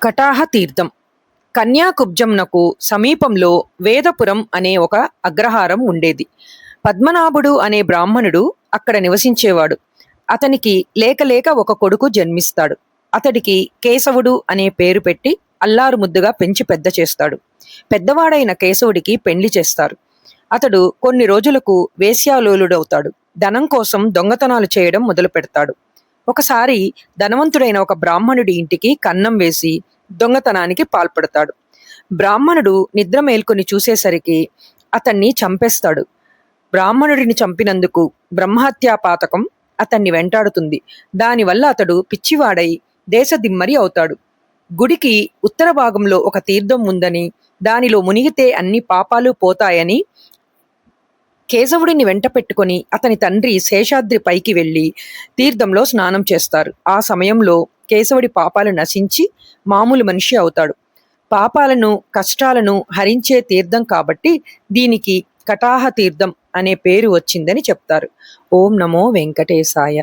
కటాహ తీర్థం. కన్యాకుబ్జంనకు సమీపంలో వేదపురం అనే ఒక అగ్రహారం ఉండేది. పద్మనాభుడు అనే బ్రాహ్మణుడు అక్కడ నివసించేవాడు. అతనికి లేక లేక ఒక కొడుకు జన్మిస్తాడు. అతడికి కేశవుడు అనే పేరు పెట్టి అల్లారు ముద్దుగా పెంచి పెద్ద చేస్తాడు. పెద్దవాడైన కేశవుడికి పెండ్లి చేస్తారు. అతడు కొన్ని రోజులకు వేశ్యాలోలుడవుతాడు. ధనం కోసం దొంగతనాలు చేయడం మొదలు పెడతాడు. ఒకసారి ధనవంతుడైన ఒక బ్రాహ్మణుడి ఇంటికి కన్నం వేసి దొంగతనానికి పాల్పడతాడు. బ్రాహ్మణుడు నిద్ర మేల్కొని చూసేసరికి అతన్ని చంపేస్తాడు. బ్రాహ్మణుడిని చంపినందుకు బ్రహ్మహత్యా పాతకం అతన్ని వెంటాడుతుంది. దానివల్ల అతడు పిచ్చివాడై దేశదిమ్మరి అవుతాడు. గుడికి ఉత్తర భాగంలో ఒక తీర్థం ఉందని, దానిలో మునిగితే అన్ని పాపాలు పోతాయని కేశవుడిని వెంట పెట్టుకొని అతని తండ్రి శేషాద్రి పైకి వెళ్ళి తీర్థంలో స్నానం చేస్తారు. ఆ సమయంలో కేశవుడి పాపాలు నశించి మామూలు మనిషి అవుతాడు. పాపాలను కష్టాలను హరించే తీర్థం కాబట్టి దీనికి కటాహ తీర్థం అనే పేరు వచ్చిందని చెప్తారు. ఓం నమో వెంకటేశాయ.